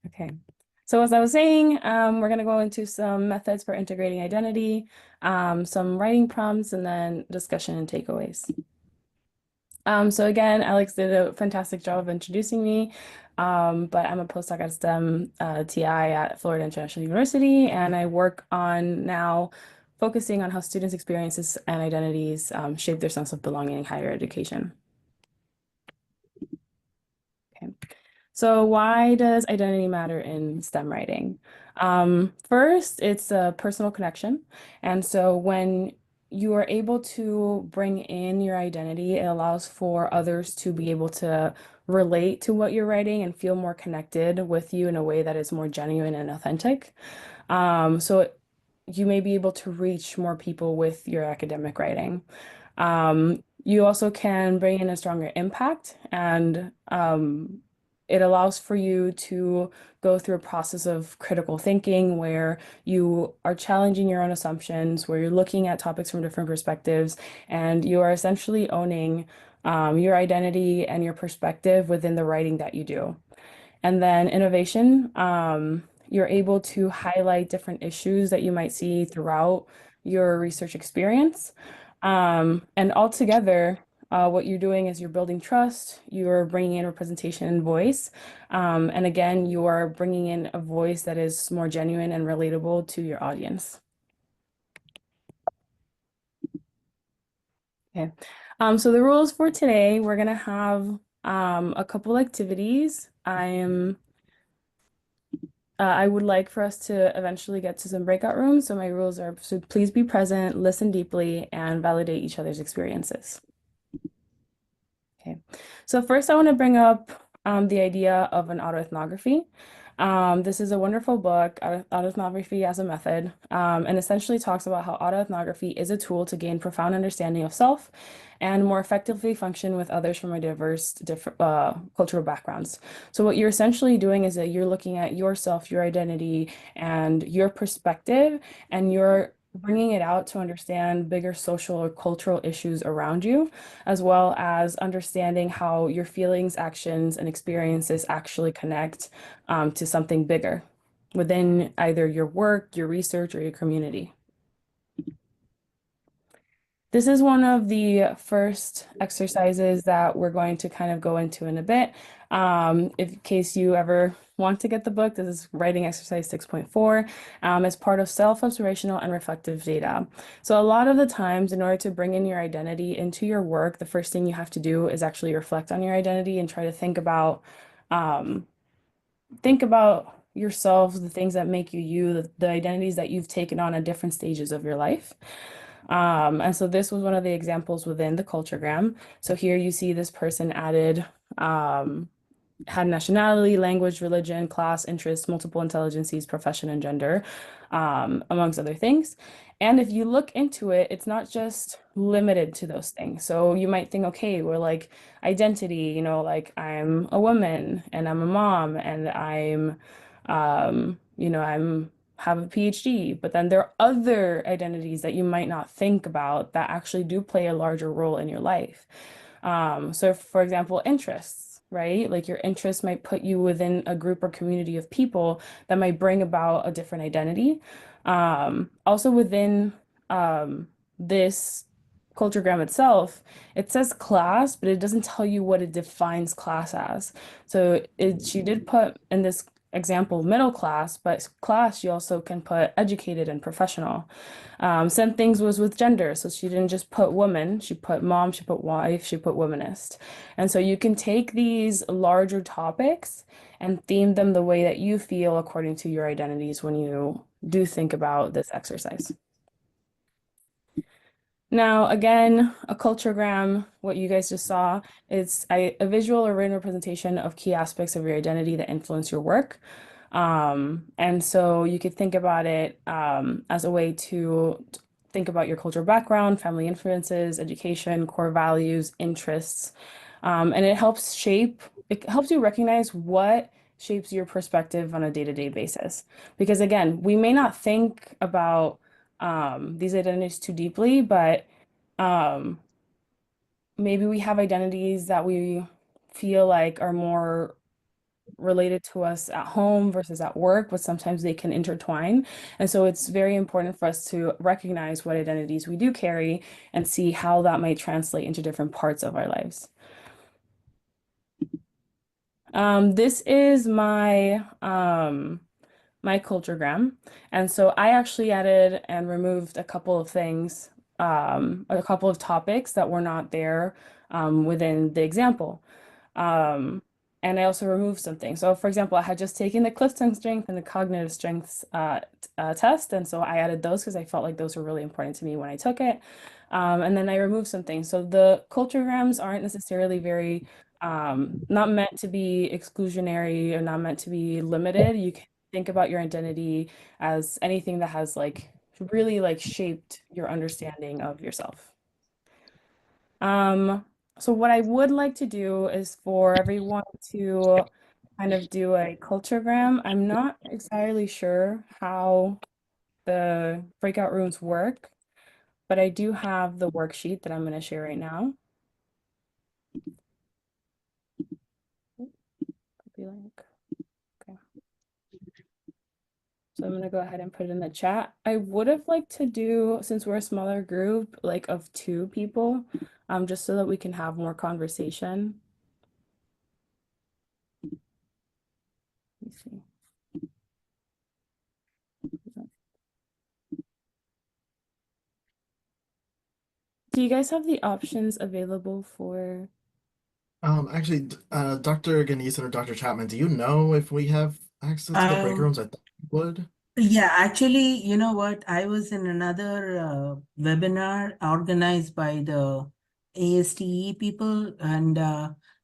Okay. So as I was saying, we're going to go into some methods for integrating identity, some writing prompts, and then discussion and takeaways. So again, Alex did a fantastic job of introducing me, but I'm a postdoc at STEM TI at Florida International University, and I work on now focusing on how students' experiences and identities shape their sense of belonging in higher education. Okay. So why does identity matter in STEM writing? First, it's a personal connection. And so when you are able to bring in your identity, it allows for others to be able to relate to what you're writing and feel more connected with you in a way that is more genuine and authentic. So you may be able to reach more people with your academic writing. You also can bring in a stronger impact, and it allows for you to go through a process of critical thinking where you are challenging your own assumptions, where you're looking at topics from different perspectives, and you are essentially owning your identity and your perspective within the writing that you do. And then innovation, you're able to highlight different issues that you might see throughout your research experience. And altogether, what you're doing is you're building trust, you're bringing in representation and voice. And again, you are bringing in a voice that is more genuine and relatable to your audience. Okay. So the rules for today, we're gonna have a couple activities. I would like for us to eventually get to some breakout rooms. So my rules are, so please be present, listen deeply, and validate each other's experiences. Okay. So first I want to bring up the idea of an autoethnography. This is a wonderful book, Autoethnography as a Method, and essentially talks about how autoethnography is a tool to gain profound understanding of self and more effectively function with others from a diverse, different cultural backgrounds. So what you're essentially doing is that you're looking at yourself, your identity, and your perspective, and you're bringing it out to understand bigger social or cultural issues around you, as well as understanding how your feelings, actions, and experiences actually connect to something bigger within either your work, your research, or your community. This is one of the first exercises that we're going to kind of go into in a bit. In case you ever want to get the book, this is writing exercise 6.4 as part of self-observational and reflective data. So a lot of the times, in order to bring in your identity into your work, the first thing you have to do is actually reflect on your identity and try to um, think about yourself, the things that make you you, the identities that you've taken on at different stages of your life. And so this was one of the examples within the culturegram. So here you see this person added had nationality, language, religion, class, interests, multiple intelligences, profession, and gender, amongst other things. And if you look into it, it's not just limited to those things. So you might think, okay, we're like identity, like I'm a woman and I'm a mom and I'm have a PhD, but then there are other identities that you might not think about that actually do play a larger role in your life. So for example, interests, right? Like your interests might put you within a group or community of people that might bring about a different identity. Also within this culturegram itself, it says class, but it doesn't tell you what it defines class as. So she did put in this example middle class, but class you also can put educated and professional. Same things was with gender. So she didn't just put woman, she put mom, she put wife, she put womanist. And so you can take these larger topics and theme them the way that you feel according to your identities when you do think about this exercise. Now, again, a culturegram, what you guys just saw, is a visual or written representation of key aspects of your identity that influence your work. And so you could think about it as a way to think about your cultural background, family influences, education, core values, interests. And it helps you recognize what shapes your perspective on a day-to-day basis. Because again, we may not think about these identities too deeply, but um, maybe we have identities that we feel like are more related to us at home versus at work, but sometimes they can intertwine. And so it's very important for us to recognize what identities we do carry and see how that might translate into different parts of our lives. This is my culturegram. And so I actually added and removed a couple of things, a couple of topics that were not there within the example. Um, and I also removed some things. So, for example, I had just taken the Clifton Strength and the Cognitive Strengths test. And so I added those because I felt like those were really important to me when I took it. And then I removed some things. So the culturegrams aren't necessarily very, not meant to be exclusionary or not meant to be limited. You can think about your identity as anything that has like really like shaped your understanding of yourself. Um, so what I would like to do is for everyone to kind of do a culturegram. I'm not entirely sure how the breakout rooms work, but I do have the worksheet that I'm going to share right now. Copy link. Okay. So I'm going to go ahead and put it in the chat. I would have liked to do, since we're a smaller group, like of 2 people, just so that we can have more conversation. Let me see. Do you guys have the options available for? Actually, Dr. Ganesan or Dr. Chapman, do you know if we have access to the break Um, rooms? I thought we would. yeah, actually, you know what? I was in another webinar organized by the ASTE people, and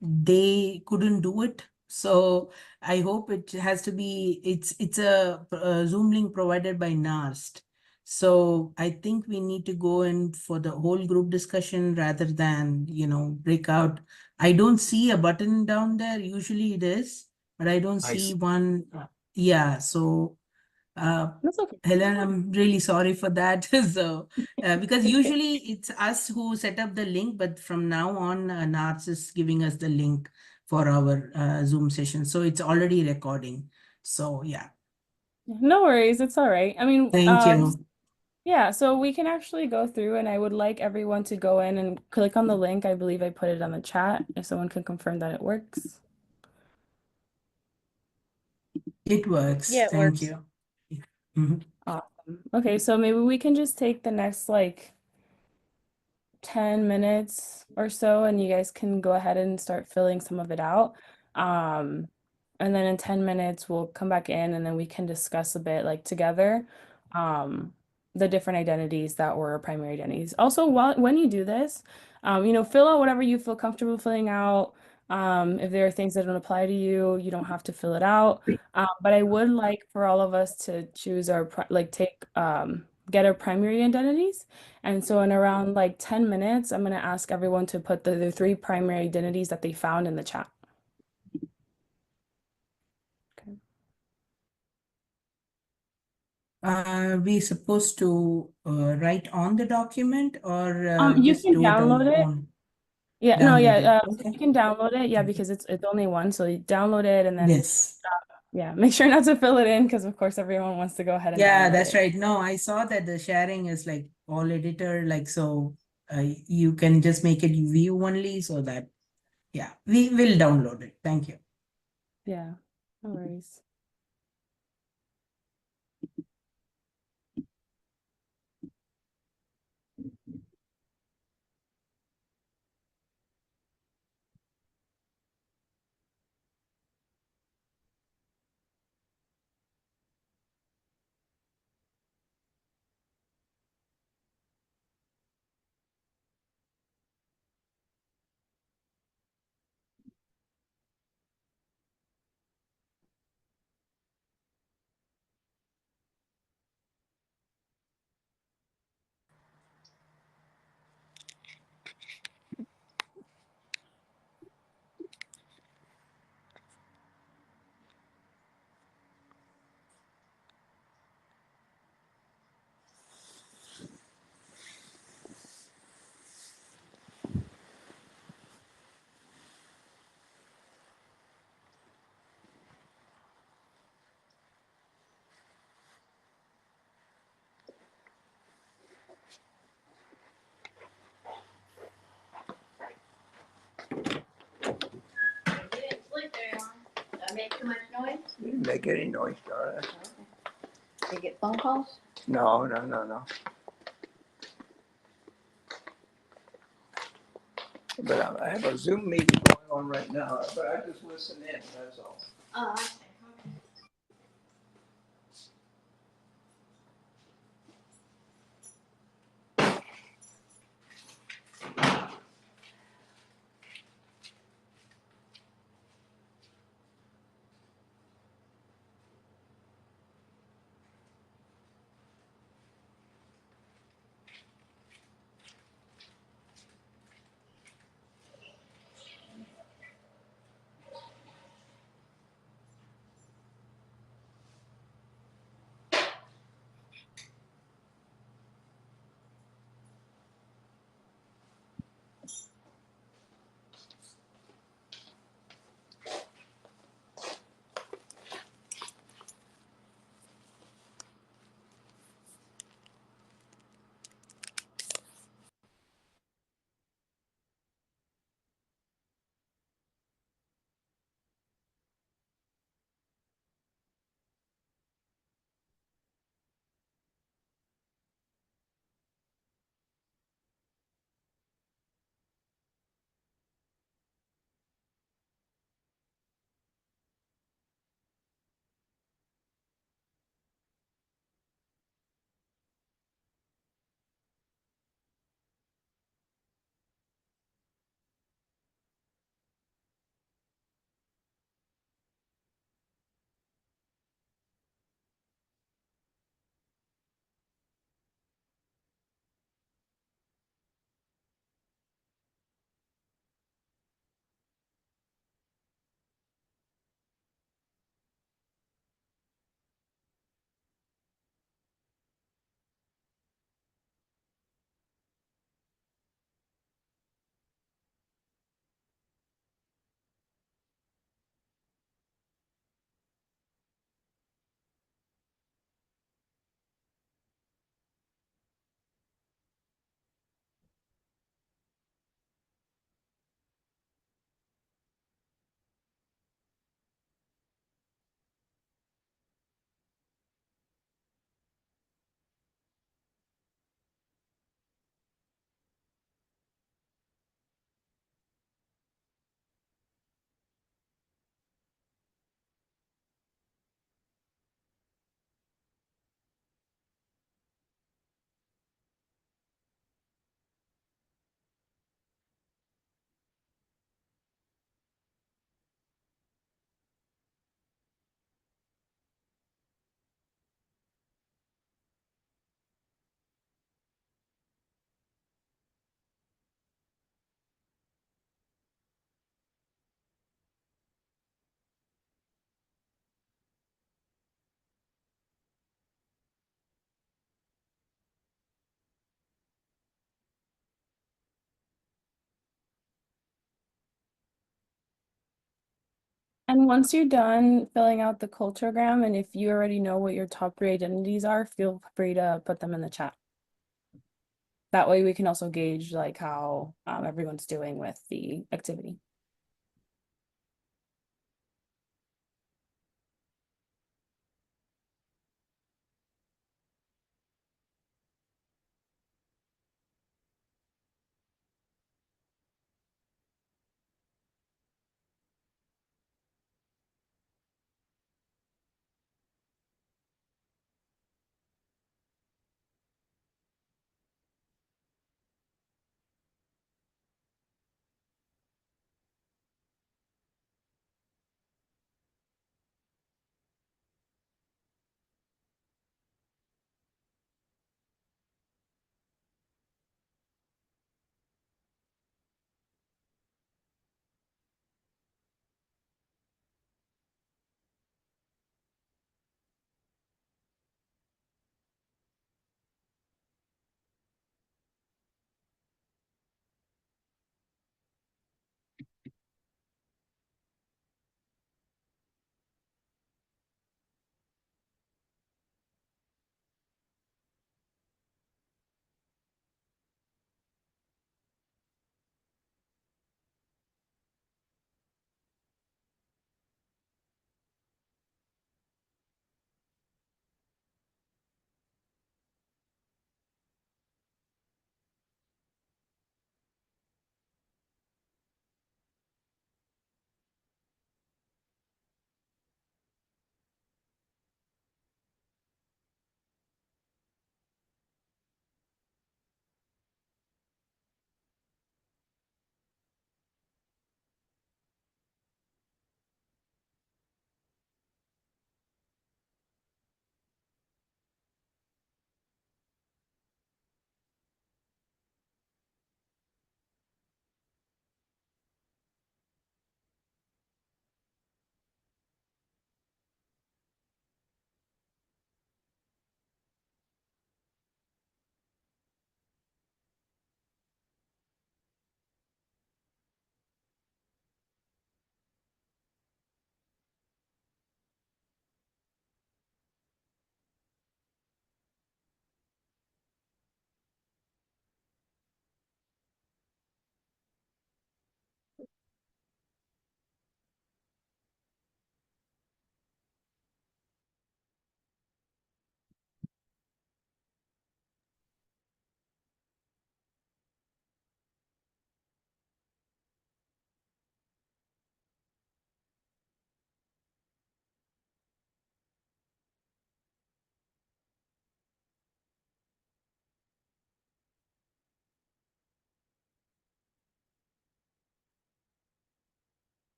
they couldn't do it. So I hope it has to be. It's a Zoom link provided by NARST. So I think we need to go in for the whole group discussion rather than breakout. I don't see a button down there. Usually it is, but I don't I see see. one. Yeah, so. Uh, That's okay. Helen, I'm really sorry for that. So, because Okay. usually it's us who set up the link, but from now on, NARS is giving us the link for our Zoom session. So it's already recording. So, yeah, No worries, it's all right. I mean, thank you. yeah, so we can actually go through and I would like everyone to go in and click on the link. I believe I put it on the chat if someone can confirm that it works. It works. Yeah, it Thank works. you. Mhm. Awesome. Okay, so maybe we can just take the next like 10 minutes or so, and you guys can go ahead and start filling some of it out. Um, and then in 10 minutes, we'll come back in and then we can discuss a bit like together um, the different identities that were primary identities. Also, when you do this, fill out whatever you feel comfortable filling out. If there are things that don't apply to you, you don't have to fill it out. But I would like for all of us to choose get our primary identities. And so in around like 10 minutes, I'm going to ask everyone to put the 3 primary identities that they found in the chat. Okay. Are we supposed to write on the document or You just can do it on download the it. phone? Yeah, no, Download it. yeah, Okay. you can download it. Yeah, because it's only one. So you download it and then Yes. yeah, make sure not to fill it in because of course everyone wants to go ahead and Yeah, download that's it. right. No, I saw that the sharing is like all editor, like so you can just make it view only so that yeah, we will download it. Thank you. Yeah, no worries. make too much noise? You didn't make any noise, darling. Do you get phone calls? No, no, no, no. But I have a Zoom meeting going on right now, but I just listen in, that's all. Oh, I see. Okay. And once you're done filling out the culturegram, and if you already know what your top three identities are, feel free to put them in the chat. That way we can also gauge like how everyone's doing with the activity.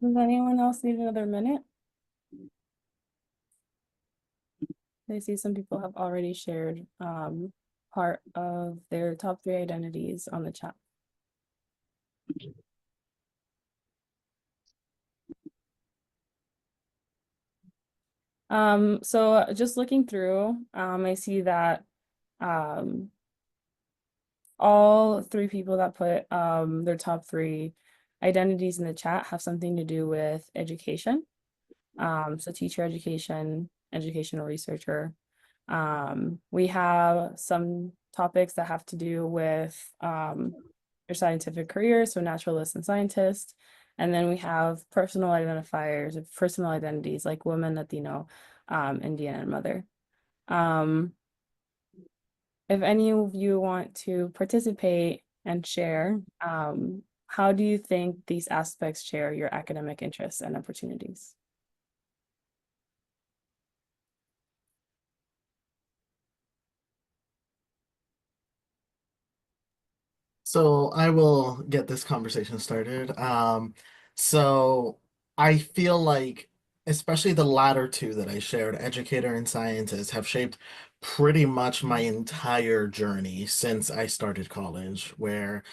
Does anyone else need another minute? I see some people have already shared part of their top 3 identities on the chat. So just looking through, I see that all 3 people that put their top 3 identities in the chat have something to do with education. So teacher education, educational researcher. We have some topics that have to do with your scientific career, so naturalist and scientist. And then we have personal identifiers, personal identities like woman, Latino, Indian, and mother. If any of you want to participate and share, how do you think these aspects share your academic interests and opportunities? So I will get this conversation started. So I feel like, especially the latter two that I shared, educator and scientist, have shaped pretty much my entire journey since I started college, where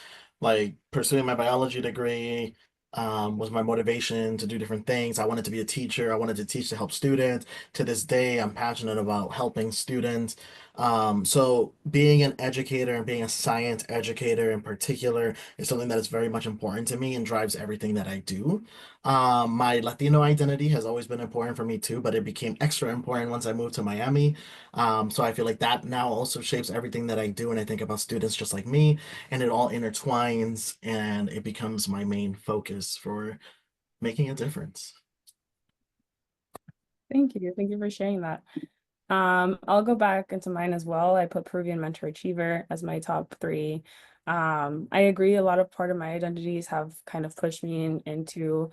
like pursuing my biology degree was my motivation to do different things. I wanted to be a teacher. I wanted to teach to help students. To this day, I'm passionate about helping students. So being an educator and being a science educator in particular is something that is very much important to me and drives everything that I do. My Latino identity has always been important for me too, but it became extra important once I moved to Miami. So I feel like that now also shapes everything that I do, and I think about students just like me, and it all intertwines and it becomes my main focus for making a difference. Thank you. Thank you for sharing that. I'll go back into mine as well. I put Peruvian mentor achiever as my top 3. I agree, a lot of part of my identities have kind of pushed me into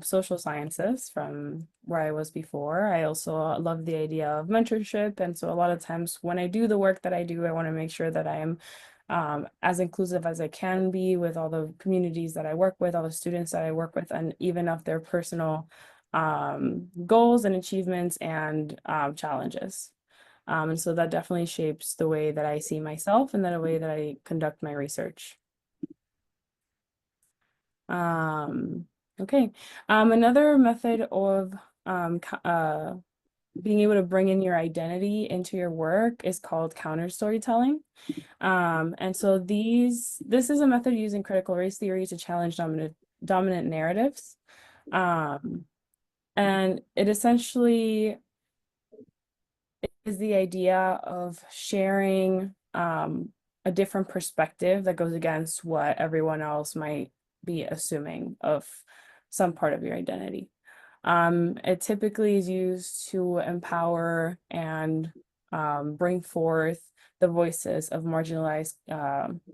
social sciences from where I was before. I also love the idea of mentorship. And so a lot of times when I do the work that I do, I want to make sure that I am as inclusive as I can be with all the communities that I work with, all the students that I work with, and even of their personal goals and achievements and challenges. And so that definitely shapes the way that I see myself and the way that I conduct my research. Okay. Another method of being able to bring in your identity into your work is called counter storytelling. And so this is a method using critical race theory to challenge dominant narratives. And it essentially is the idea of sharing a different perspective that goes against what everyone else might be assuming of some part of your identity. It typically is used to empower and bring forth the voices of marginalized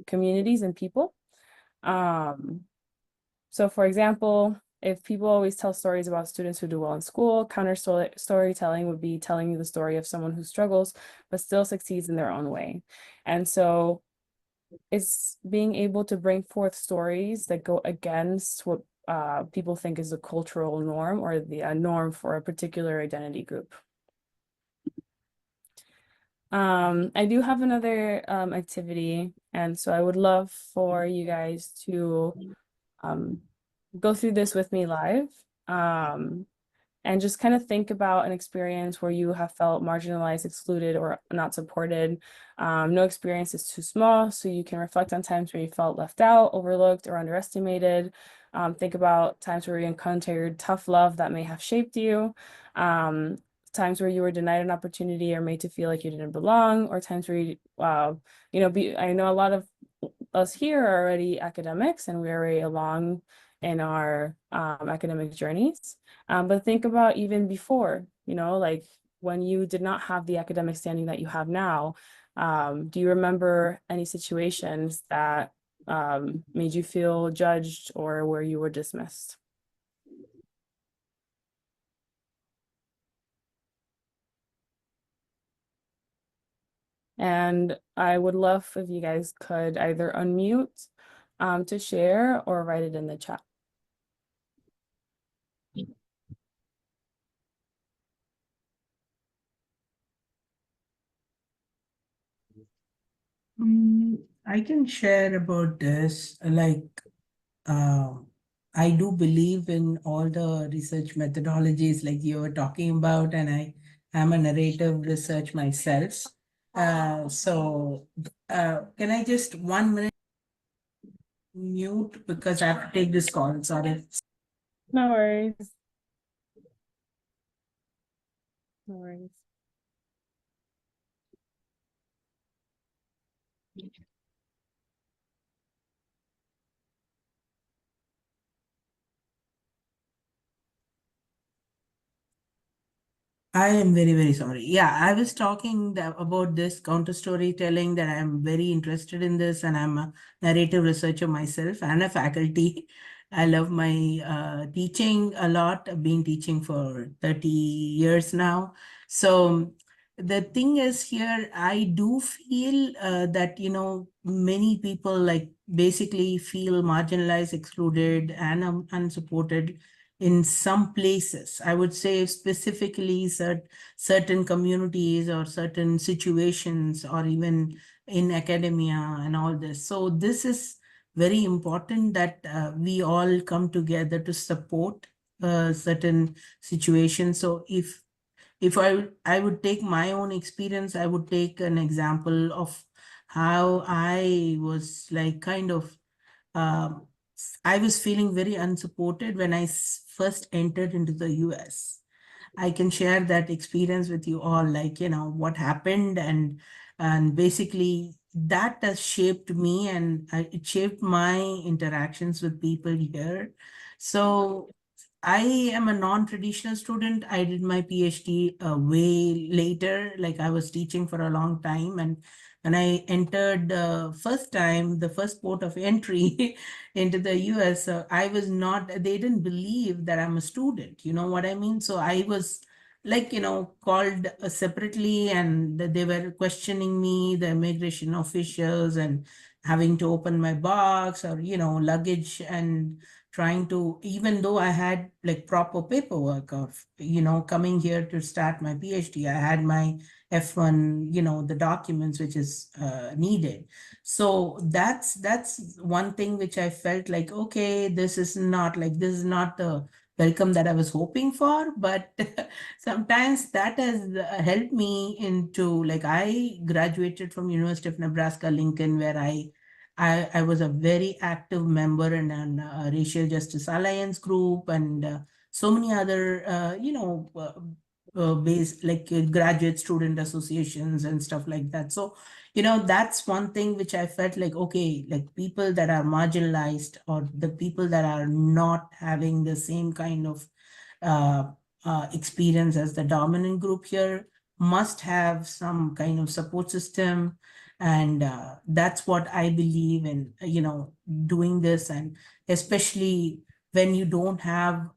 communities and people. So for example, if people always tell stories about students who do well in school, storytelling would be telling you the story of someone who struggles but still succeeds in their own way. And so it's being able to bring forth stories that go against what people think is a cultural norm or the norm for a particular identity group. I do have another activity, and so I would love for you guys to go through this with me live. And just kind of think about an experience where you have felt marginalized, excluded, or not supported. No experience is too small, so you can reflect on times where you felt left out, overlooked, or underestimated. Think about times where you encountered tough love that may have shaped you. Times where you were denied an opportunity or made to feel like you didn't belong, or times where you, I know a lot of us here are already academics and we're already along in our academic journeys. But think about even before, like when you did not have the academic standing that you have now. Do you remember any situations that made you feel judged or where you were dismissed? And I would love if you guys could either unmute to share or write it in the chat. I can share about this. Um, I do believe in all the research methodologies like you were talking about, and I am a narrative research myself. Can I just 1 minute mute because I have to take this call? Sorry. No worries. No worries. I am very, very sorry. Yeah, I was talking about this counter storytelling that I'm very interested in this, and I'm a narrative researcher myself and a faculty. I love my teaching a lot. I've been teaching for 30 years now. So the thing is here, I do feel that, many people like basically feel marginalized, excluded, and unsupported in some places. I would say specifically certain communities or certain situations, or even in academia and all this. So this is very important that we all come together to support certain situations. So if I would take my own experience, I would take an example of how I was like kind of um, I was feeling very unsupported when I first entered into the US. I can share that experience with you all, like, what happened, and basically that has shaped me, and it shaped my interactions with people here. So I am a non-traditional student. I did my PhD way later, like I was teaching for a long time. And when I entered the first time, the first port of entry into the US, I was not, they didn't believe that I'm a student. You know what I mean? So I was like, called separately, and they were questioning me, the immigration officials, and having to open my box or, luggage, and trying to, even though I had like proper paperwork of, coming here to start my PhD, I had my F1, the documents which is needed. So that's one thing which I felt like, okay, this is not the welcome that I was hoping for, but sometimes that has helped me into, like, I graduated from University of Nebraska Lincoln, where I was a very active member in an Racial Justice Alliance group, and so many other, based like graduate student associations and stuff like that. So, that's one thing which I felt like, okay, like people that are marginalized, or the people that are not having the same kind of uh, experience as the dominant group here must have some kind of support system. And that's what I believe in, doing this. And especially when you don't have,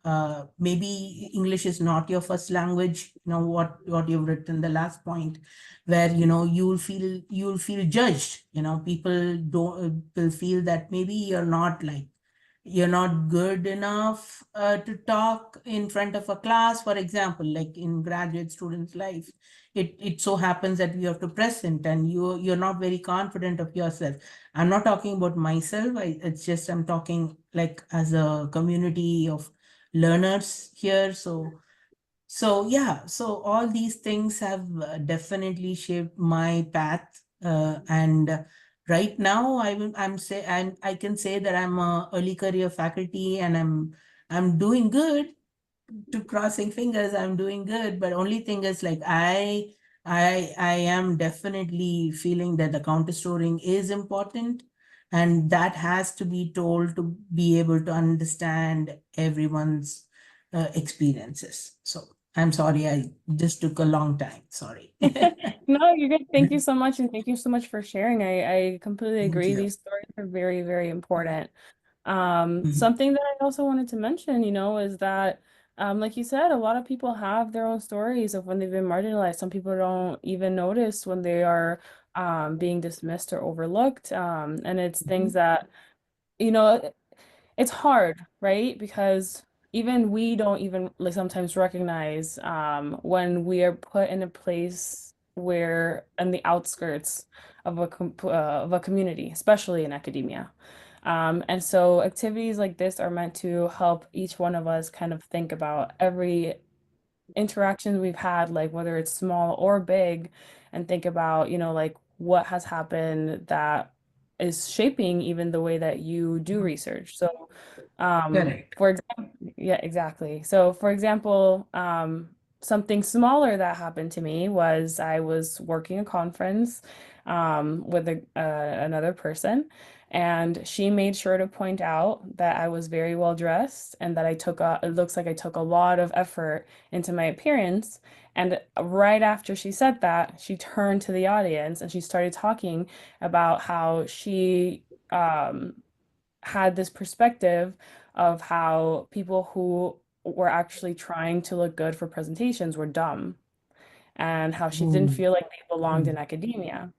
maybe English is not your first language, what you've written, the last point, where, you'll feel judged. People don't will feel that maybe you're not good enough to talk in front of a class, for example, like in graduate students' life. It so happens that you have to present, and you're not very confident of yourself. I'm not talking about myself. It's just I'm talking like as a community of learners here. So yeah, so all these things have definitely shaped my path. And right now, I can say that I'm a early career faculty, and I'm doing good. To crossing fingers, I'm doing good. But only thing is, like, I am definitely feeling that the counter storing is important, and that has to be told to be able to understand everyone's experiences. So I'm sorry, I just took a long time. Sorry. No, you're good. Thank you so much, and thank you so much for sharing. I completely Thank agree. you. These stories are very, very important. Mhm. Something that I also wanted to mention, is that, like you said, a lot of people have their own stories of when they've been marginalized. Some people don't even notice when they are being dismissed or overlooked. And it's things Mhm. that, you know, it's hard, right? Because even we don't even like sometimes recognize when we are put in a place we're in the outskirts of a community, especially in academia. And so activities like this are meant to help each one of us kind of think about every interaction we've had, like whether it's small or big, and think about, like what has happened that is shaping even the way that you do research. So, Correct. for example, yeah, exactly. So, for example, something smaller that happened to me was I was working a conference with another person, and she made sure to point out that I was very well dressed and that it looks like I took a lot of effort into my appearance. And right after she said that, she turned to the audience and she started talking about how she um, had this perspective of how people who were actually trying to look good for presentations were dumb, and how she didn't Ooh. feel like they belonged in academia.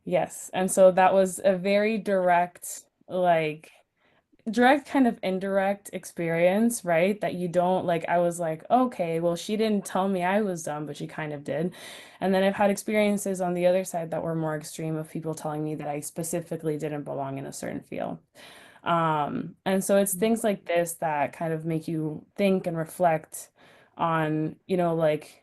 Yes. And so that was a very direct kind of indirect experience, right? That you don't like, I was like, okay, well, she didn't tell me I was dumb, but she kind of did. And then I've had experiences on the other side that were more extreme of people telling me that I specifically didn't belong in a certain field. And so it's things like this that kind of make you think and reflect on, like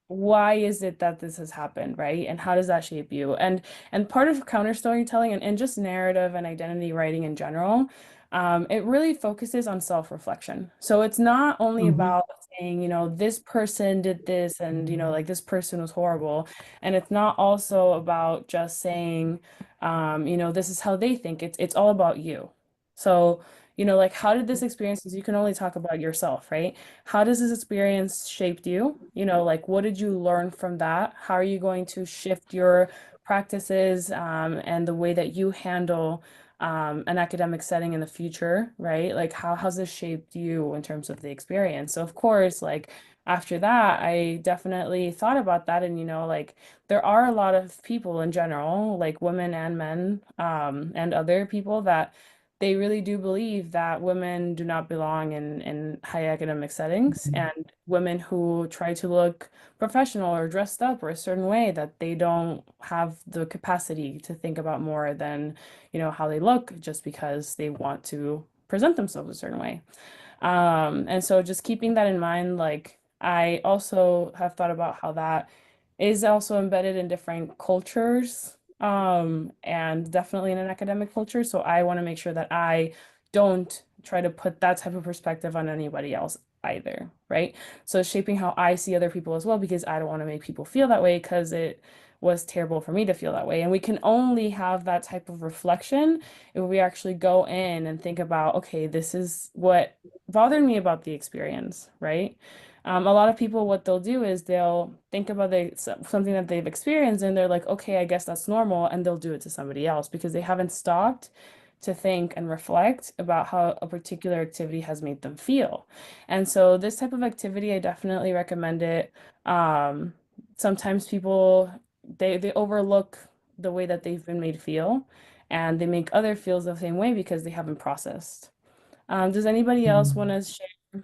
why is it that this has happened, right? And how does that shape you? And part of counter storytelling and just narrative and identity writing in general, it really focuses on self-reflection. So it's not only Mm-hmm. about saying, this person did this and, like this person was horrible. And it's not also about just saying, this is how they think. It's all about you. So, like how did this experience, because you can only talk about yourself, right? How does this experience shaped you? Like what did you learn from that? How are you going to shift your practices and the way that you handle an academic setting in the future, right? Like how has this shaped you in terms of the experience? So of course, like after that, I definitely thought about that. And like there are a lot of people in general, like women and men, and other people that they really do believe that women do not belong in high academic settings, and women who try to look professional or dressed up or a certain way, that they don't have the capacity to think about more than, how they look just because they want to present themselves a certain way. And so just keeping that in mind, like I also have thought about how that is also embedded in different cultures, and definitely in an academic culture. So I want to make sure that I don't try to put that type of perspective on anybody else either, right? So shaping how I see other people as well, because I don't want to make people feel that way because it was terrible for me to feel that way. And we can only have that type of reflection if we actually go in and think about, okay, this is what bothered me about the experience, right? A lot of people, what they'll do is they'll think about something that they've experienced and they're like, okay, I guess that's normal, and they'll do it to somebody else because they haven't stopped to think and reflect about how a particular activity has made them feel. And so this type of activity, I definitely recommend it. Um, Sometimes people they overlook the way that they've been made feel, and they make other feels the same way because they haven't processed. Does anybody else want to share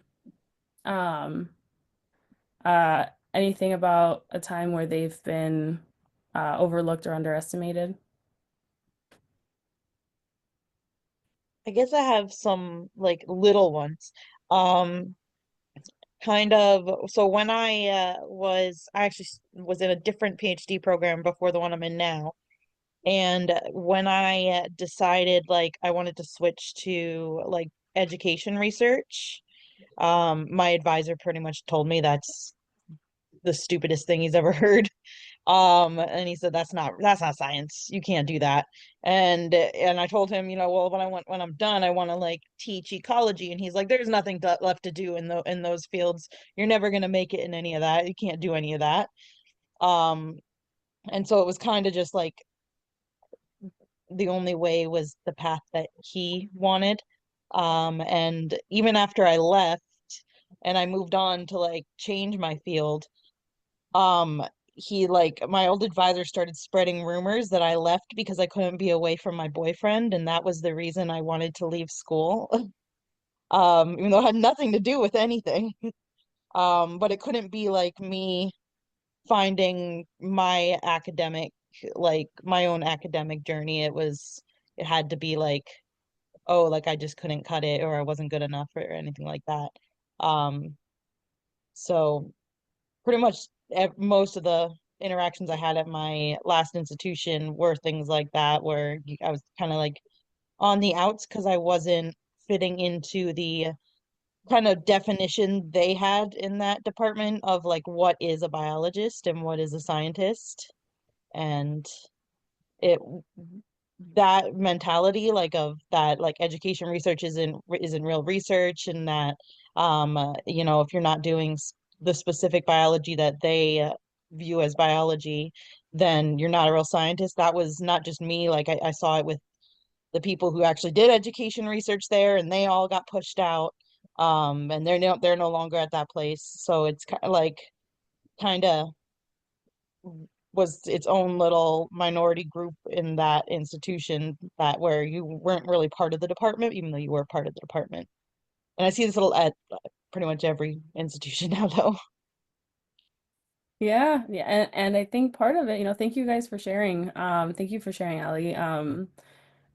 um, uh, anything about a time where they've been overlooked or underestimated? I guess I have some like little ones. Um, kind of. So when I actually was in a different PhD program before the one I'm in now. And when I decided like I wanted to switch to like education research, my advisor pretty much told me that's the stupidest thing he's ever heard. And he said that's not science. You can't do that. And I told him, well, when I'm done, I want to like teach ecology. And he's like, there's nothing left to do in those fields. You're never gonna make it in any of that. You can't do any of that. Um, and so it was kind of just like the only way was the path that he wanted. And even after I left and I moved on to like change my field, um, he like my old advisor started spreading rumors that I left because I couldn't be away from my boyfriend, and that was the reason I wanted to leave school. Even though it had nothing to do with anything. But it couldn't be like me finding my academic, like my own academic journey, it had to be like, oh, like I just couldn't cut it or I wasn't good enough or anything like that. So pretty much most of the interactions I had at my last institution were things like that, where I was kind of like on the outs because I wasn't fitting into the kind of definition they had in that department of like what is a biologist and what is a scientist. And it that mentality like of that like education research isn't real research, and that you know, if you're not doing the specific biology that they view as biology, then you're not a real scientist. That was not just me, like I saw it with the people who actually did education research there, and they all got pushed out, and they're no longer at that place. So it's kind of was its own little minority group in that institution, that where you weren't really part of the department even though you were part of the department. And I see this little at pretty much every institution now though. Yeah, yeah, and I think part of it, thank you guys for sharing. Thank you for sharing, Ali.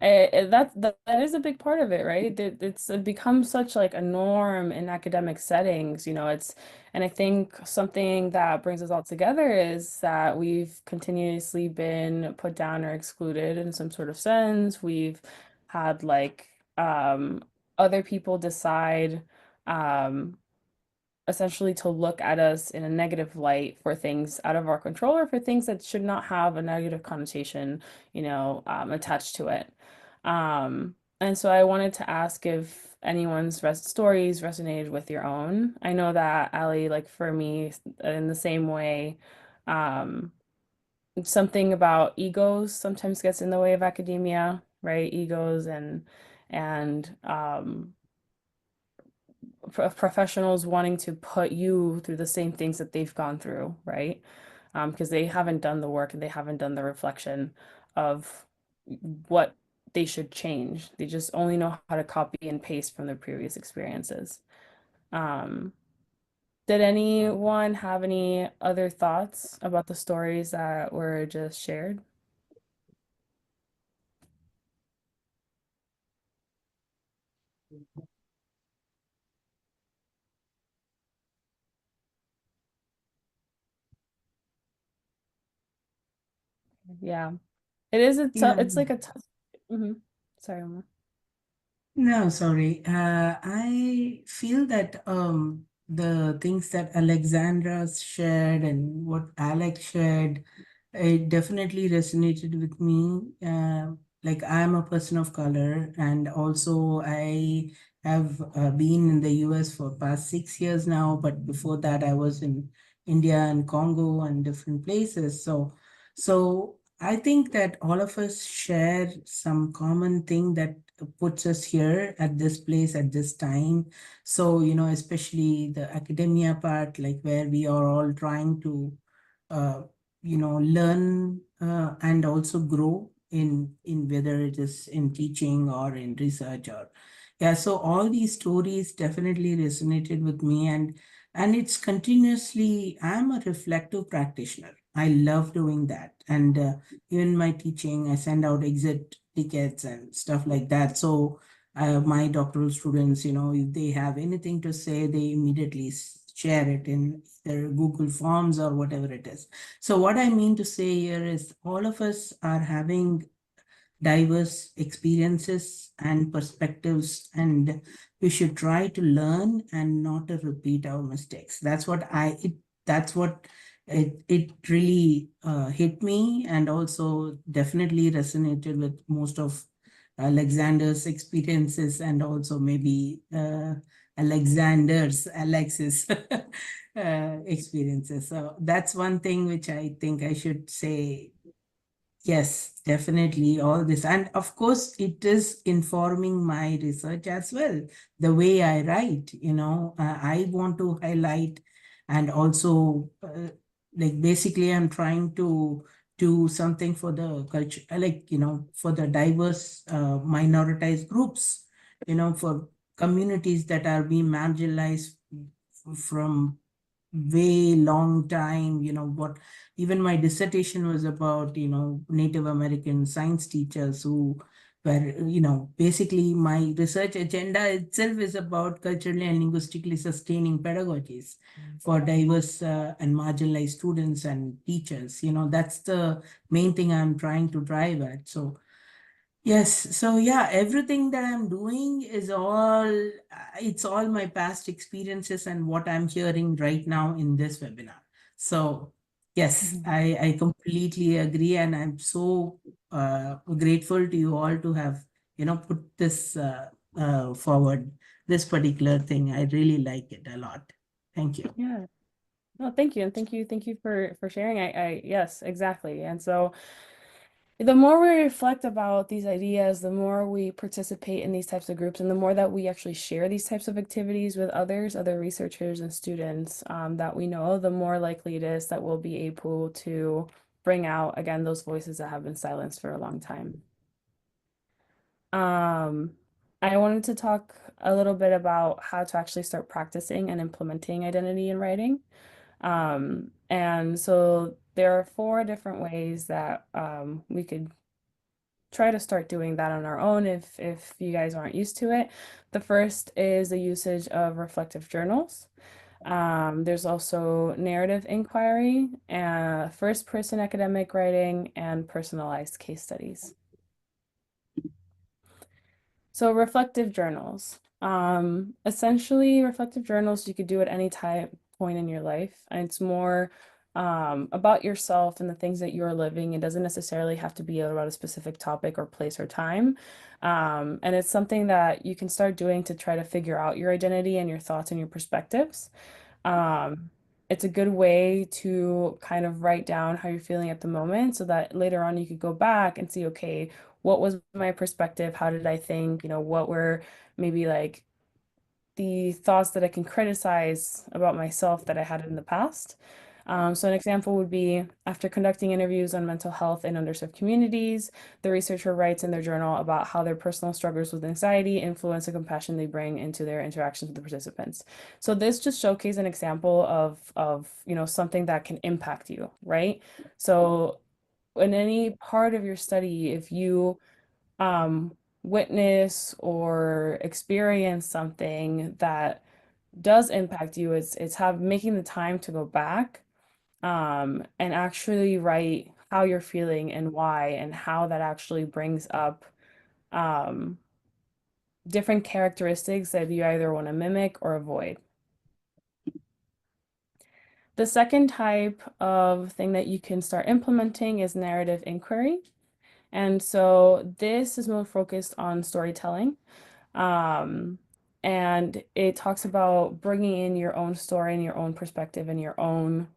That is a big part of it, right? It's become such like a norm in academic settings, and I think something that brings us all together is that we've continuously been put down or excluded in some sort of sense. We've had like other people decide um essentially to look at us in a negative light for things out of our control or for things that should not have a negative connotation, attached to it. And so I wanted to ask if anyone's stories resonated with your own. I know that Ali, like for me, in the same way, um, something about egos sometimes gets in the way of academia, right? Egos and professionals wanting to put you through the same things that they've gone through, right? Because they haven't done the work and they haven't done the reflection of what they should change. They just only know how to copy and paste from their previous experiences. Um, did anyone have any other thoughts about the stories that were just shared? Yeah, it is. Yeah. It's like a tough. Mhm. Sorry, Uma. No, sorry. I feel that the things that Alexandra shared and what Alex shared, it definitely resonated with me. Like I'm a person of color, and also I have been in the US for past 6 years now. But before that, I was in India and Congo and different places. So I think that all of us share some common thing that puts us here at this place at this time. So, especially the academia part, like where we are all trying to, uh, learn and also grow in whether it is in teaching or in research or yeah. So all these stories definitely resonated with me, and it's continuously. I'm a reflective practitioner. I love doing that, and even my teaching, I send out exit tickets and stuff like that. So my doctoral students, if they have anything to say, they immediately share it in their Google Forms or whatever it is. So what I mean to say here is all of us are having diverse experiences and perspectives, and we should try to learn and not to repeat our mistakes. That's what it really hit me, and also definitely resonated with most of Alexander's experiences, and also maybe Alex's experiences. So that's one thing which I think I should say. Yes, definitely all this. And of course, it is informing my research as well. The way I write, I want to highlight, and also like basically I'm trying to do something for the culture, like, for the diverse minoritized groups, for communities that are being marginalized from way long time, what even my dissertation was about, Native American science teachers who were, basically my research agenda itself is about culturally and linguistically sustaining pedagogies for diverse and marginalized students and teachers. That's the main thing I'm trying to drive at. So yes, so yeah, everything that I'm doing is it's all my past experiences and what I'm hearing right now in this webinar. So yes, Mhm. I completely agree, and I'm so grateful to you all to have, put this forward, this particular thing. I really like it a lot. Thank you. Yeah. No, thank you. And thank you for sharing. Yes, exactly. And so the more we reflect about these ideas, the more we participate in these types of groups, and the more that we actually share these types of activities with others, other researchers and students that we know, the more likely it is that we'll be able to bring out, again, those voices that have been silenced for a long time. Um, I wanted to talk a little bit about how to actually start practicing and implementing identity in writing. And so there are four different ways that we could try to start doing that on our own if you guys aren't used to it. The first is the usage of reflective journals. There's also narrative inquiry, first person academic writing, and personalized case studies. So reflective journals. Essentially, reflective journals you could do at any time point in your life, and it's more about yourself and the things that you're living. It doesn't necessarily have to be about a specific topic or place or time. And it's something that you can start doing to try to figure out your identity and your thoughts and your perspectives. It's a good way to kind of write down how you're feeling at the moment so that later on you could go back and see, okay, what was my perspective? How did I think? What were maybe like the thoughts that I can criticize about myself that I had in the past. So an example would be after conducting interviews on mental health in underserved communities, the researcher writes in their journal about how their personal struggles with anxiety influence the compassion they bring into their interactions with the participants. So this just showcases an example of something that can impact you, right? So in any part of your study, if you witness or experience something that does impact you, it's have making the time to go back and actually write how you're feeling and why and how that actually brings up um different characteristics that you either want to mimic or avoid. The second type of thing that you can start implementing is narrative inquiry. And so this is more focused on storytelling. Um, and it talks about bringing in your own story and your own perspective and your own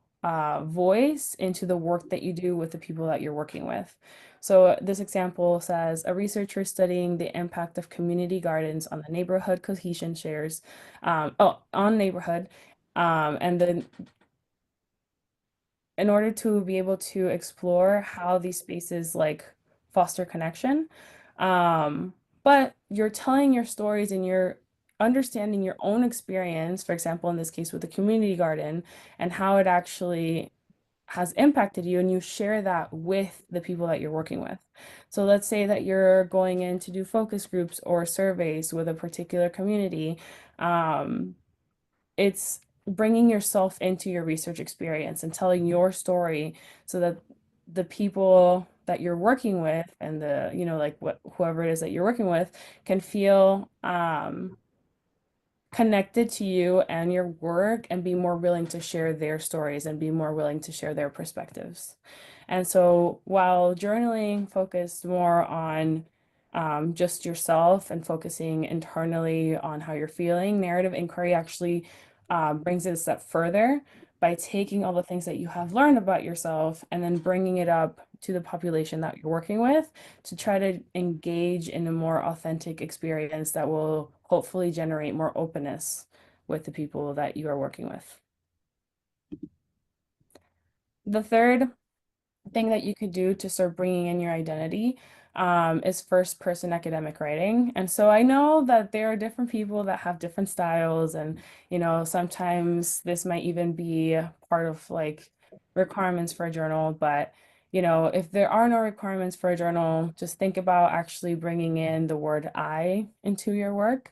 voice into the work that you do with the people that you're working with. So this example says a researcher studying the impact of community gardens on the neighborhood cohesion shares, on neighborhood, and then in order to be able to explore how these spaces like foster connection. Um, but you're telling your stories and you're understanding your own experience, for example, in this case with the community garden, and how it actually has impacted you, and you share that with the people that you're working with. So let's say that you're going in to do focus groups or surveys with a particular community. Um, it's bringing yourself into your research experience and telling your story so that the people that you're working with and like whoever it is that you're working with can feel connected to you and your work and be more willing to share their stories and be more willing to share their perspectives. And so while journaling focused more on just yourself and focusing internally on how you're feeling, narrative inquiry actually brings it a step further by taking all the things that you have learned about yourself and then bringing it up to the population that you're working with to try to engage in a more authentic experience that will hopefully generate more openness with the people that you are working with. The third thing that you could do to start bringing in your identity is first person academic writing. And so I know that there are different people that have different styles, and sometimes this might even be part of like requirements for a journal. But if there are no requirements for a journal, just think about actually bringing in the word I into your work.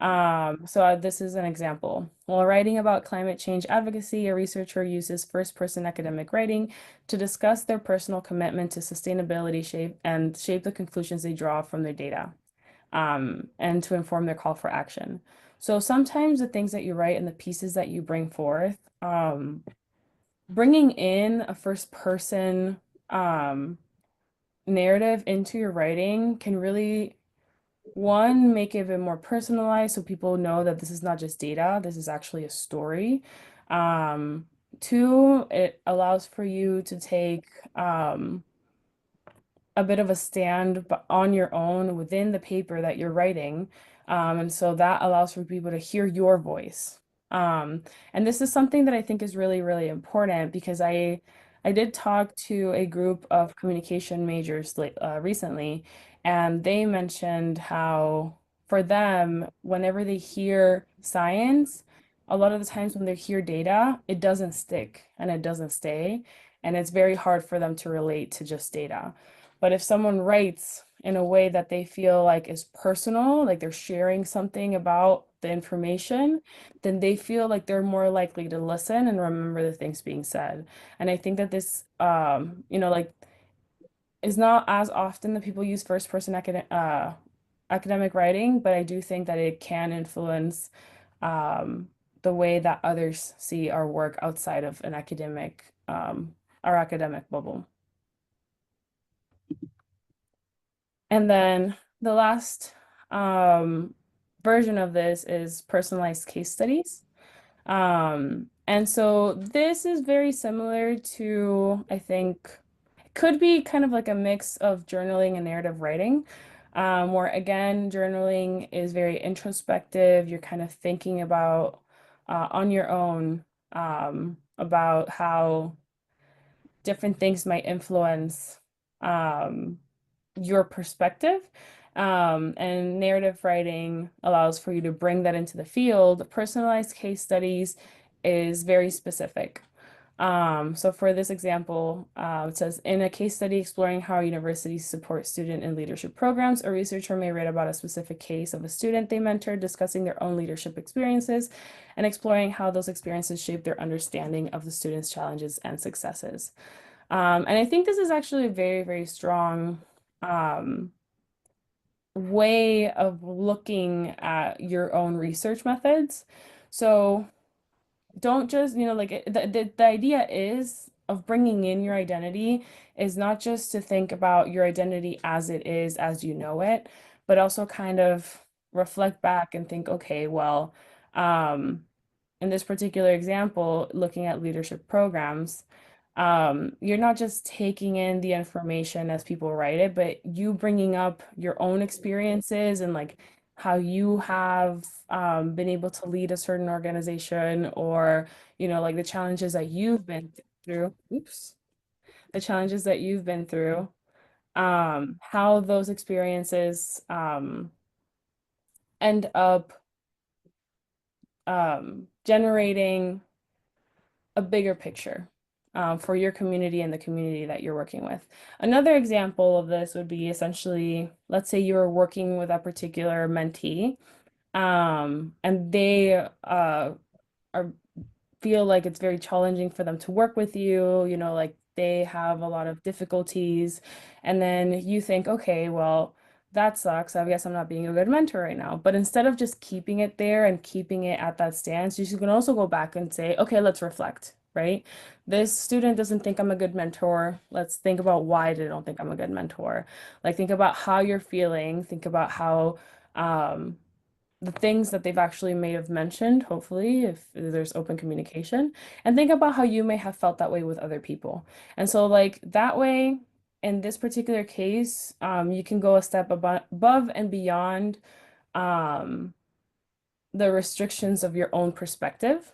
So this is an example. While writing about climate change advocacy, a researcher uses first-person academic writing to discuss their personal commitment to sustainability shape the conclusions they draw from their data, and to inform their call for action. So sometimes the things that you write and the pieces that you bring forth, bringing in a first-person narrative into your writing can really one, make it a bit more personalized so people know that this is not just data, this is actually a story. Um, Two, it allows for you to take a bit of a stand on your own within the paper that you're writing. And so that allows for people to hear your voice. Um, and this is something that I think is really, really important because I did talk to a group of communication majors recently, and they mentioned how for them, whenever they hear science, a lot of the times when they hear data, it doesn't stick and it doesn't stay, and it's very hard for them to relate to just data. But if someone writes in a way that they feel like is personal, like they're sharing something about the information, then they feel like they're more likely to listen and remember the things being said. And I think that this, like is not as often that people use first person academic writing, but I do think that it can influence um, the way that others see our work outside of our academic bubble. And then the last um, version of this is personalized case studies. And so this is very similar to, I think, it could be kind of like a mix of journaling and narrative writing, where again, journaling is very introspective. You're kind of thinking about on your own about how different things might influence um, your perspective. And narrative writing allows for you to bring that into the field. Personalized case studies is very specific. So for this example, it says, in a case study exploring how universities support student and leadership programs, a researcher may write about a specific case of a student they mentored, discussing their own leadership experiences and exploring how those experiences shape their understanding of the student's challenges and successes. And I think this is actually a very, very strong um, way of looking at your own research methods. So don't just, the idea is of bringing in your identity is not just to think about your identity as it is, as you know it, but also kind of reflect back and think, okay, well, um, in this particular example, looking at leadership programs, you're not just taking in the information as people write it, but you bringing up your own experiences and like how you have been able to lead a certain organization, or, like the challenges that you've been through. Oops. The challenges that you've been through, how those experiences end up generating a bigger picture for your community and the community that you're working with. Another example of this would be essentially, let's say you are working with a particular mentee, and they are feel like it's very challenging for them to work with you, like they have a lot of difficulties. And then you think, okay, well, that sucks. I guess I'm not being a good mentor right now. But instead of just keeping it there and keeping it at that stance, you can also go back and say, okay, let's reflect, right? This student doesn't think I'm a good mentor. Let's think about why they don't think I'm a good mentor. Like, think about how you're feeling. Think about how, um, the things that they've actually may have mentioned, hopefully, if there's open communication, and think about how you may have felt that way with other people. And so, like, that way, in this particular case, you can go a step above and beyond um, the restrictions of your own perspective,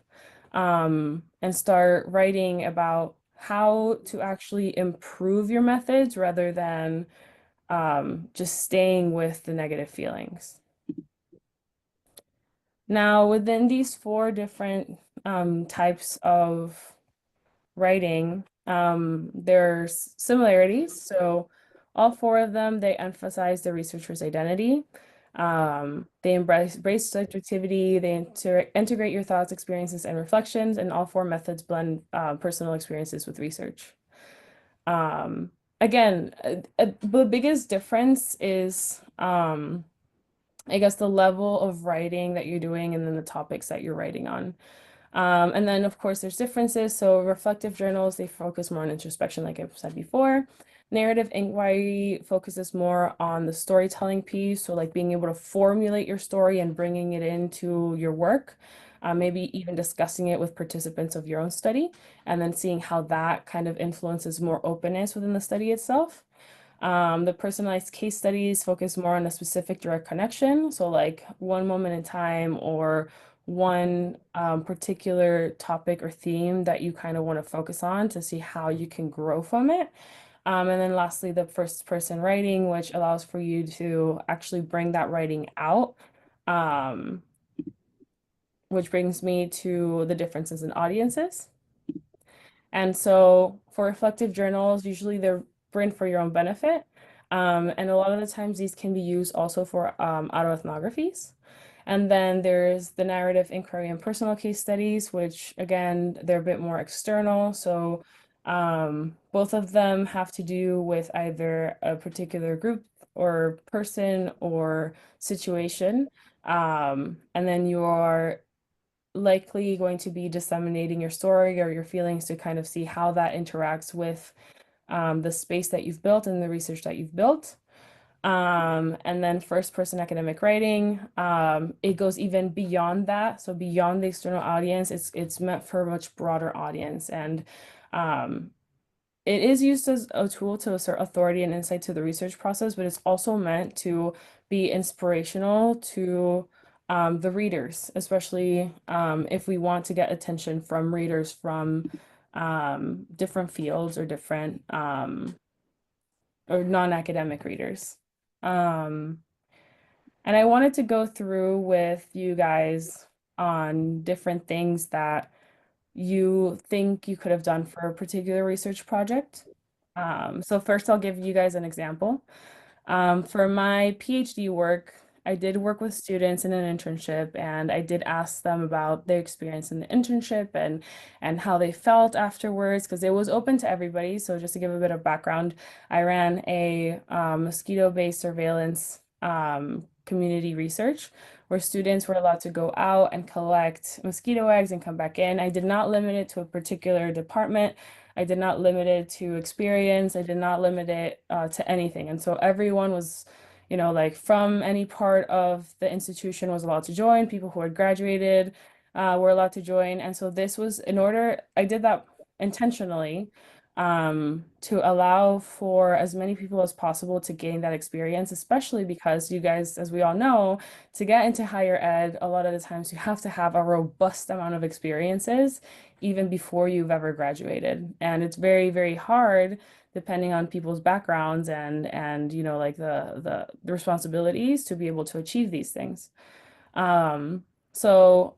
and start writing about how to actually improve your methods rather than just staying with the negative feelings. Now, within these four different types of writing, there's similarities. So all four of them, they emphasize the researcher's identity. They embrace subjectivity, they integrate your thoughts, experiences, and reflections, and all four methods blend personal experiences with research. Again, the biggest difference is, I guess, the level of writing that you're doing and then the topics that you're writing on. And then, of course, there's differences. So reflective journals, they focus more on introspection, like I've said before. Narrative inquiry focuses more on the storytelling piece. So like being able to formulate your story and bringing it into your work, maybe even discussing it with participants of your own study, and then seeing how that kind of influences more openness within the study itself. The personalized case studies focus more on a specific direct connection. So like one moment in time or one particular topic or theme that you kind of want to focus on to see how you can grow from it. And then lastly, the first person writing, which allows for you to actually bring that writing out. Um, which brings me to the differences in audiences. And so for reflective journals, usually they're written for your own benefit. And a lot of the times these can be used also for autoethnographies. And then there's the narrative inquiry and personal case studies, which again, they're a bit more external. So both of them have to do with either a particular group or person or situation. And then you are likely going to be disseminating your story or your feelings to kind of see how that interacts with the space that you've built and the research that you've built. And then first person academic writing, it goes even beyond that. So beyond the external audience, it's meant for a much broader audience. And um, it is used as a tool to assert authority and insight to the research process, but it's also meant to be inspirational to the readers, especially if we want to get attention from readers from different fields or different or non-academic readers. Um, and I wanted to go through with you guys on different things that you think you could have done for a particular research project. So first I'll give you guys an example. For my PhD work, I did work with students in an internship and I did ask them about their experience in the internship and how they felt afterwards because it was open to everybody. So just to give a bit of background, I ran a mosquito-based surveillance community research where students were allowed to go out and collect mosquito eggs and come back in. I did not limit it to a particular department. I did not limit it to experience. I did not limit it to anything. And so everyone was, like from any part of the institution was allowed to join. People who had graduated were allowed to join. And so this was in order, I did that intentionally to allow for as many people as possible to gain that experience, especially because you guys, as we all know, to get into higher ed, a lot of the times you have to have a robust amount of experiences even before you've ever graduated. And it's very, very hard depending on people's backgrounds and like the responsibilities to be able to achieve these things. So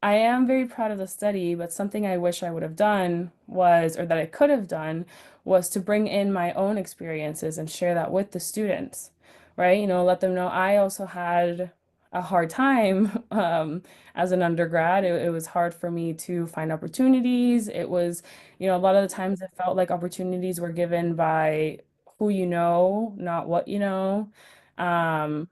I am very proud of the study, but something I wish I would have done was, or that I could have done, was to bring in my own experiences and share that with the students, right? Let them know I also had a hard time as an undergrad. It was hard for me to find opportunities. It was, a lot of the times it felt like opportunities were given by who you know, not what you know. And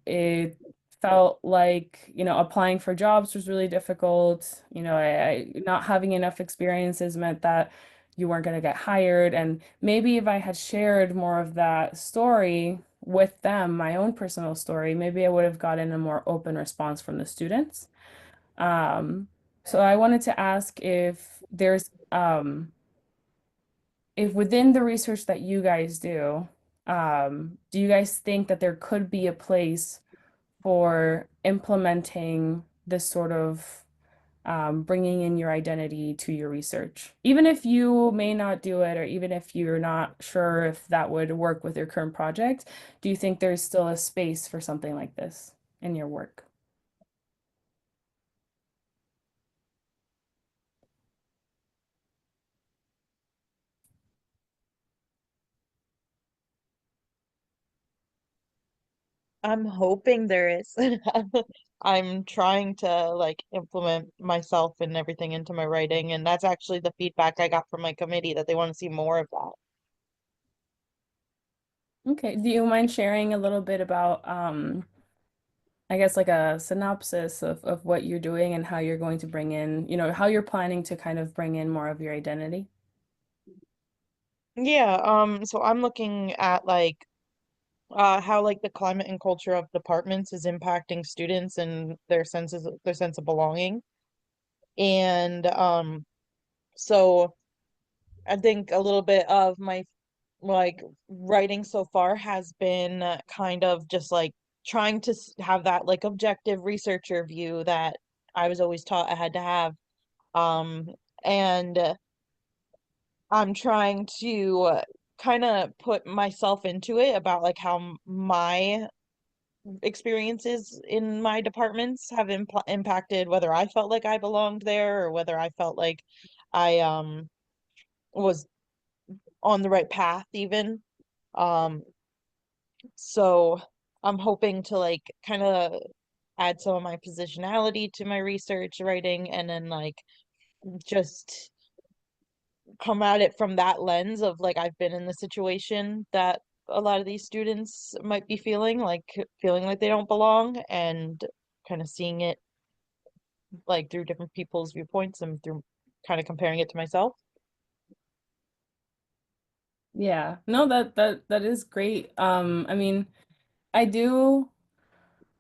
it felt like, applying for jobs was really difficult. Not having enough experiences meant that you weren't going to get hired. And maybe if I had shared more of that story with them, my own personal story, maybe I would have gotten a more open response from the students. Um, so I wanted to ask if within the research that you guys do you guys think that there could be a place for implementing this sort of bringing in your identity to your research. Even if you may not do it, or even if you're not sure if that would work with your current project, do you think there's still a space for something like this in your work? I'm hoping there is. I'm trying to like implement myself and everything into my writing, and that's actually the feedback I got from my committee that they want to see more of that. Okay, do you mind sharing a little bit about, I guess like a synopsis of what you're doing and how you're going to bring in, how you're planning to kind of bring in more of your identity? Yeah, so I'm looking at like how like the climate and culture of departments is impacting students and their sense of belonging. And so I think a little bit of my like writing so far has been kind of just like trying to have that like objective researcher view that I was always taught I had to have. Um, and I'm trying to kind of put myself into it about like how my experiences in my departments have impacted whether I felt like I belonged there or whether I felt like I was on the right path even. Um, so I'm hoping to like kind of add some of my positionality to my research writing and then like just come at it from that lens of like I've been in the situation that a lot of these students might be feeling like they don't belong and kind of seeing it like through different people's viewpoints and through kind of comparing it to myself. Yeah, no, that is great. I mean, I do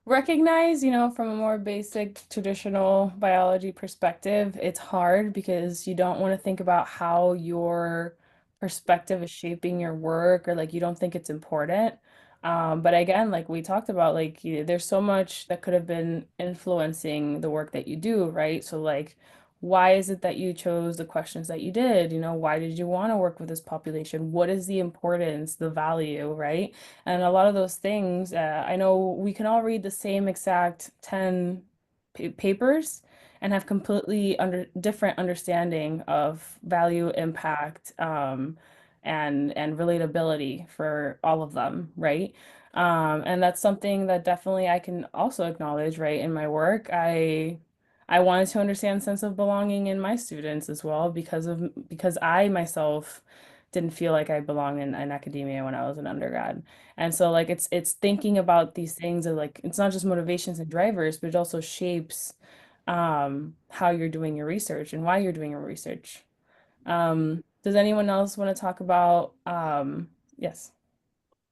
recognize, from a more basic traditional biology perspective, it's hard because you don't want to think about how your perspective is shaping your work, or like you don't think it's important. But again, like we talked about, like there's so much that could have been influencing the work that you do, right? So like, why is it that you chose the questions that you did? Why did you want to work with this population? What is the importance, the value, right? And a lot of those things, I know we can all read the same exact 10 papers and have completely different understanding of value, impact, and relatability for all of them, right? And that's something that definitely I can also acknowledge, right, in my work. I wanted to understand sense of belonging in my students as well because I myself didn't feel like I belonged in academia when I was an undergrad. And so like it's thinking about these things, of like it's not just motivations and drivers, but it also shapes how you're doing your research and why you're doing your research. Does anyone else want to talk about yes.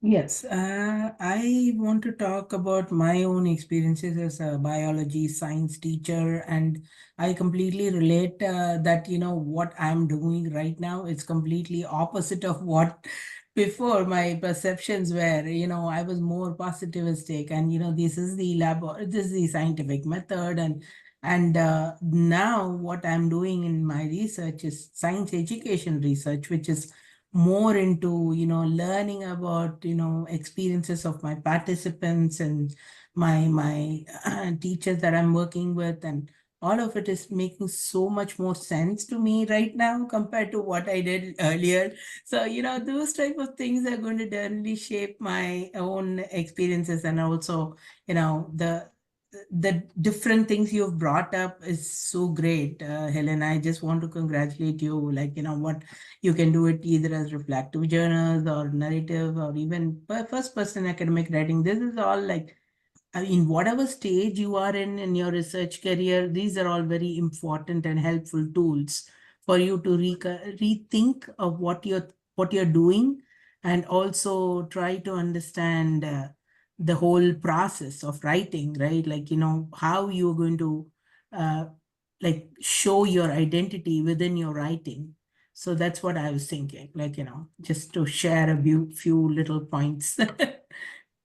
Yes, I want to talk about my own experiences as a biology science teacher, and I completely relate that, what I'm doing right now, it's completely opposite of what before my perceptions were. I was more positivistic, and, this is the scientific method, and now what I'm doing in my research is science education research, which is more into learning about experiences of my participants and my teachers that I'm working with, and all of it is making so much more sense to me right now compared to what I did earlier. So those type of things are going to definitely shape my own experiences, and also the different things you've brought up is so great, Helen. I just want to congratulate you. Like, what you can do it either as reflective journals or narrative or even first person academic writing. This is all like, in whatever stage you are in your research career, these are all very important and helpful tools for you to rethink of what you're doing, and also try to understand the whole process of writing, right? Like, how you're going to uh, like show your identity within your writing. So that's what I was thinking, like, just to share a few little points.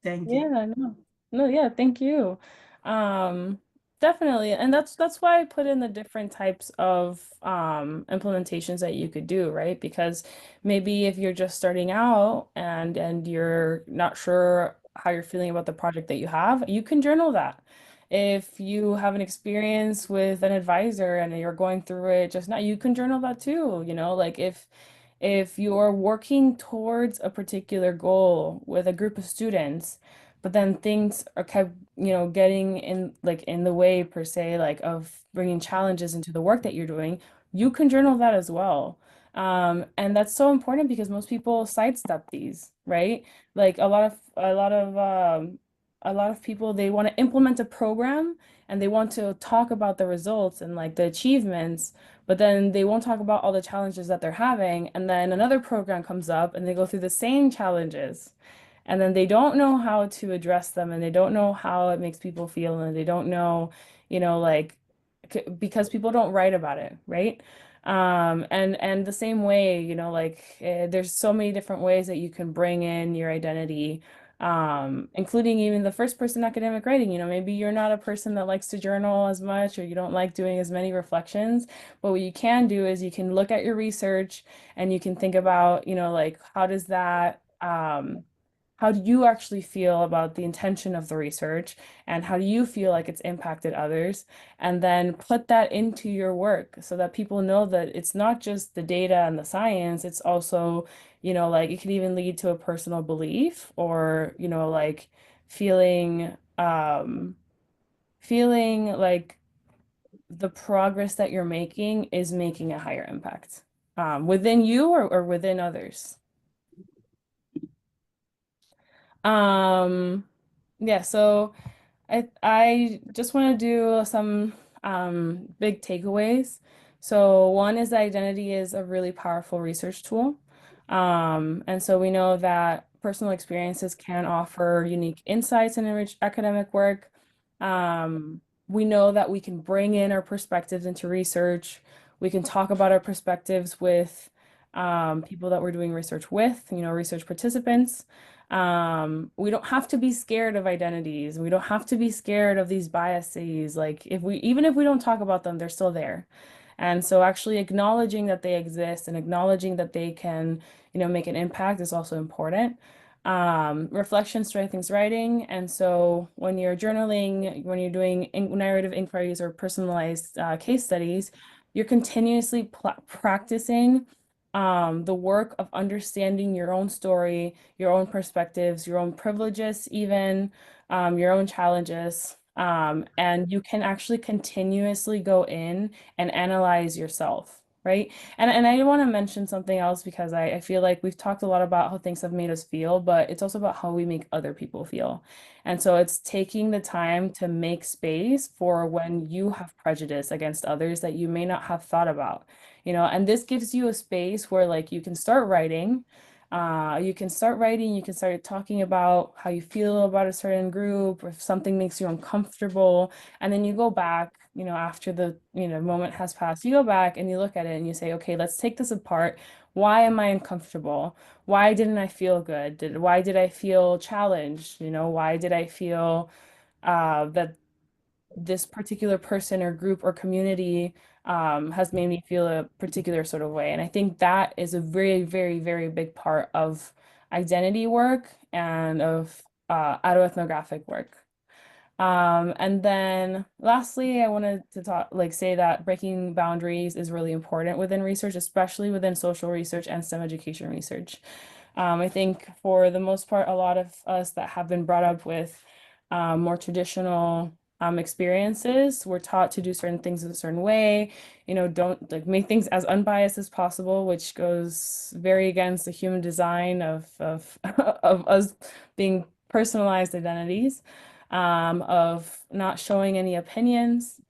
Thank you. Yeah, no. No, yeah, thank you. Um, Definitely. And that's why I put in the different types of implementations that you could do, right? Because maybe if you're just starting out and you're not sure how you're feeling about the project that you have, you can journal that. If you have an experience with an advisor and you're going through it just now, you can journal that too, like if you're working towards a particular goal with a group of students, but then things are kept, getting in like in the way per se, like of bringing challenges into the work that you're doing, you can journal that as well. And that's so important because most people sidestep these, right? Like a lot of people, they want to implement a program and they want to talk about the results and like the achievements, but then they won't talk about all the challenges that they're having. And then another program comes up and they go through the same challenges. And then they don't know how to address them and they don't know how it makes people feel and they don't know, like because people don't write about it, right? And the same way, like there's so many different ways that you can bring in your identity, including even the first person academic writing. Maybe you're not a person that likes to journal as much or you don't like doing as many reflections, but what you can do is you can look at your research and you can think about, like how do you actually feel about the intention of the research and how do you feel like it's impacted others? And then put that into your work so that people know that it's not just the data and the science, it's also, like it could even lead to a personal belief or, like feeling feeling like the progress that you're making is making a higher impact within you or within others. Um, yeah, so I just want to do some big takeaways. So one is that identity is a really powerful research tool. And so we know that personal experiences can offer unique insights and enrich academic work. We know that we can bring in our perspectives into research. We can talk about our perspectives with people that we're doing research with, research participants. We don't have to be scared of identities. We don't have to be scared of these biases. Like even if we don't talk about them, they're still there. And so actually acknowledging that they exist and acknowledging that they can, make an impact is also important. Reflection strengthens writing. And so when you're journaling, when you're doing narrative inquiries or personalized case studies, you're continuously practicing the work of understanding your own story, your own perspectives, your own privileges, even your own challenges. And you can actually continuously go in and analyze yourself, right? And I want to mention something else because I feel like we've talked a lot about how things have made us feel, but it's also about how we make other people feel. And so it's taking the time to make space for when you have prejudice against others that you may not have thought about, and this gives you a space where like you can start writing. You can start talking about how you feel about a certain group, or if something makes you uncomfortable, and then you go back, after the, moment has passed, you go back and you look at it and you say, okay, let's take this apart. Why am I uncomfortable? Why didn't I feel good? Why did I feel challenged? Why did I feel that this particular person or group or community has made me feel a particular sort of way. And I think that is a very, very, very big part of identity work and of autoethnographic work. And then lastly, I wanted to say that breaking boundaries is really important within research, especially within social research and STEM education research. I think for the most part, a lot of us that have been brought up with more traditional experiences, we're taught to do certain things in a certain way, don't like make things as unbiased as possible, which goes very against the human design of of us being personalized identities, of not showing any opinions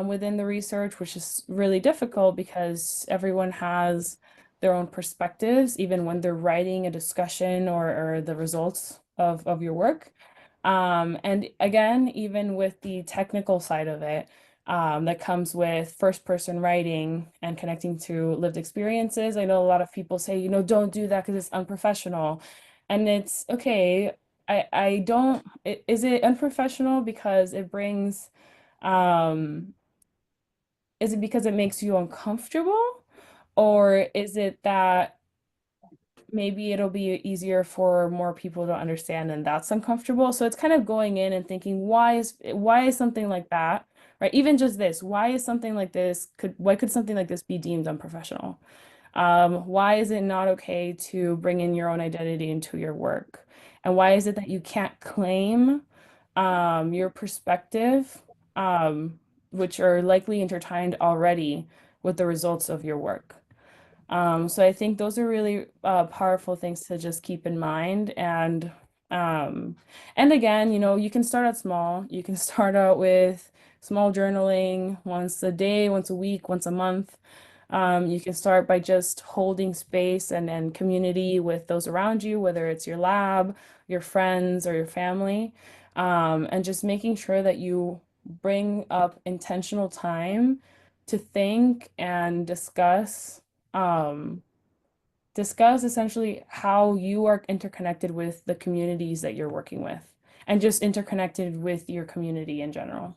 within the research, which is really difficult because everyone has their own perspectives, even when they're writing a discussion or the results of your work. And again, even with the technical side of it, that comes with first person writing and connecting to lived experiences. I know a lot of people say, don't do that because it's unprofessional. And it's okay. I don't, is it unprofessional because it brings Um, is it because it makes you uncomfortable, or is it that maybe it'll be easier for more people to understand and that's uncomfortable? So it's kind of going in and thinking, why is something like that, right? Even just this, why could something like this be deemed unprofessional? Why is it not okay to bring in your own identity into your work? And why is it that you can't claim your perspective, which are likely intertwined already with the results of your work? So I think those are really powerful things to just keep in mind. Um, and again, you can start out small. You can start out with small journaling once a day, once a week, once a month. You can start by just holding space and community with those around you, whether it's your lab, your friends, or your family, and just making sure that you bring up intentional time to think and um, discuss essentially how you are interconnected with the communities that you're working with and just interconnected with your community in general.